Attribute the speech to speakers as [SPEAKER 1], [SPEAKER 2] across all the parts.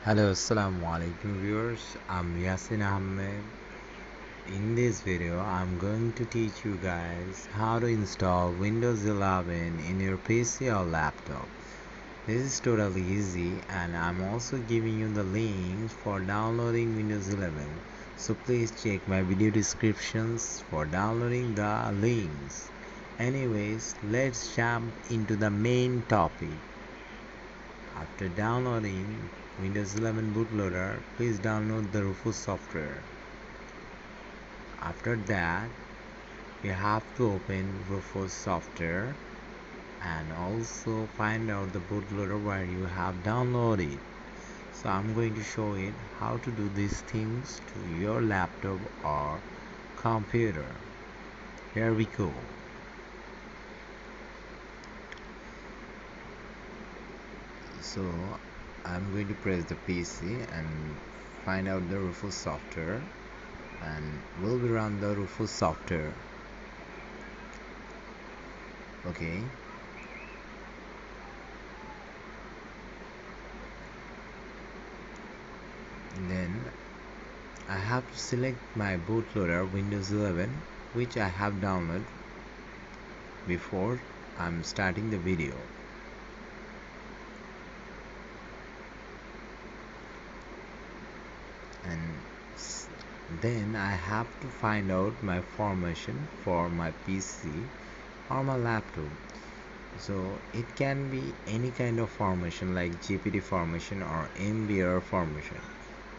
[SPEAKER 1] Hello, assalamu alaikum viewers. I'm Yasin Ahmed. In this video, I'm going to teach you guys how to install Windows 11 in your PC or laptop. This is totally easy, and I'm also giving you the links for downloading Windows 11. So please check my video descriptions for downloading the links. Anyways, let's jump into the main topic. After downloading Windows 11 bootloader, please download the Rufus software. After that, you have to open Rufus software and also find out the bootloader where you have downloaded. So I'm going to show it how to do these things to your laptop or computer. Here we go. So I'm going to press the PC and find out the Rufus software, and we'll be run the Rufus software. Okay, then I have to select my bootloader Windows 11, which I have downloaded before I'm starting the video. And then I have to find out my formation for my PC or my laptop. So it can be any kind of formation like GPT formation or MBR formation.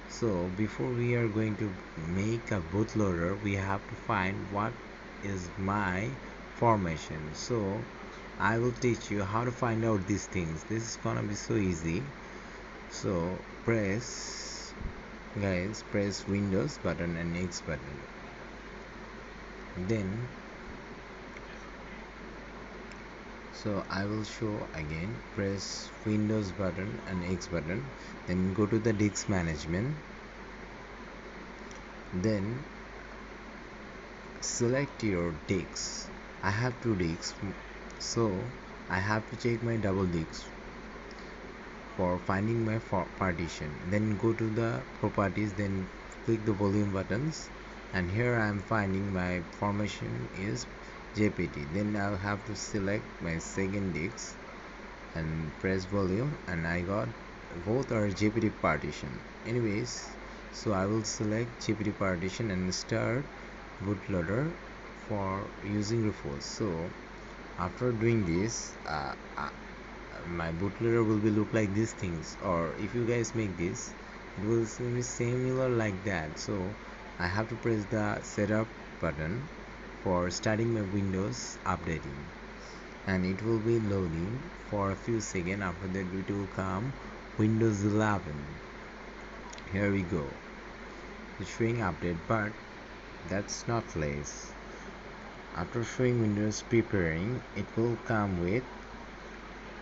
[SPEAKER 1] So before we are going to make a bootloader, we have to find what is my formation. So I will teach you how to find out these things. This is gonna be so easy. So press Windows button and X button. Then I will show again. Press Windows button and X button. Then go to the disk management. Then select your disks. I have two disks, so I have to check my double disks for finding my partition. Then go to the properties, then click the volume buttons, and here I am finding my formation is JPT. Then I'll have to select my second disk and press volume, and I got both are JPT partition. Anyways, so I will select JPT partition and start bootloader for using Rufus. So after doing this, my bootloader will be look like these things, or if you guys make this, it will be similar like that. So I have to press the setup button for starting my Windows updating, and it will be loading for a few seconds. After that it will come Windows 11. Here we go. It's showing update, but that's not less. After showing Windows preparing, it will come with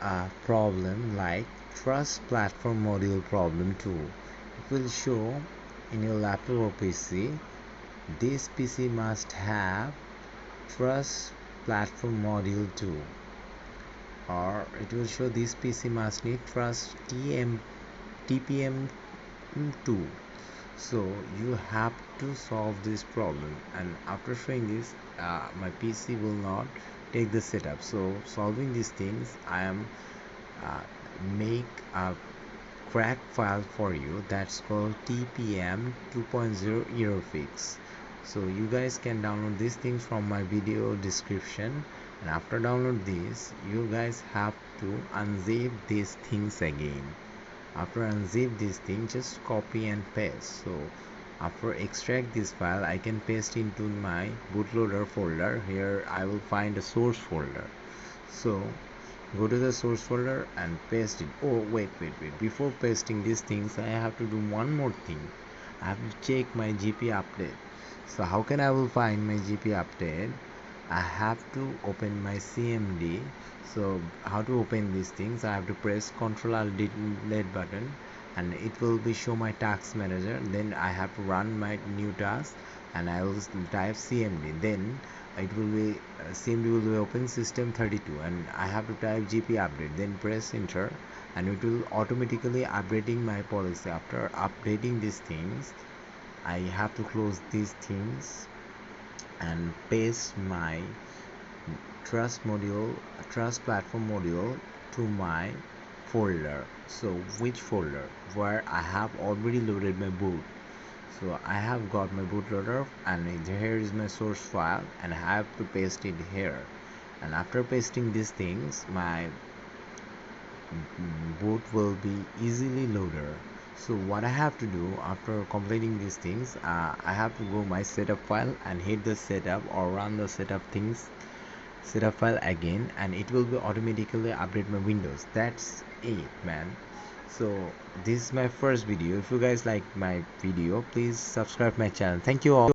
[SPEAKER 1] a problem like Trust Platform Module Problem 2. It will show in your laptop or PC, this PC must have Trust Platform Module 2, or it will show this PC must need Trust TPM2. So you have to solve this problem, and after showing this, my PC will not take the setup. So solving these things, I am make a crack file for you that's called TPM2 Error Fix. So you guys can download these things from my video description, and after download this, you guys have to unzip these things again. After unzip this thing, just copy and paste. So after extract this file, I can paste into my bootloader folder. Here I will find a source folder. So go to the source folder and paste it. Oh, wait, before pasting these things, I have to do one more thing. I have to check my GP update. So how can I will find my GP update? I have to open my CMD. So how to open these things? I have to press Ctrl Alt Delete button, and it will be show my task manager. Then I have to run my new task, and I will type CMD. Then it will be CMD will be open system 32, and I have to type GP update. Then press enter, and it will automatically updating my policy. After updating these things, I have to close these things and paste my trust platform module to my folder. So which folder? Where I have already loaded my boot. So I have got my bootloader, and here is my source file, and I have to paste it here. And after pasting these things, my boot will be easily loaded. So what I have to do after completing these things, I have to go my setup file and hit the setup or run the setup file again, and it will be automatically update my windows. That's it, man. So this is my first video. If you guys like my video, please subscribe my channel. Thank you all.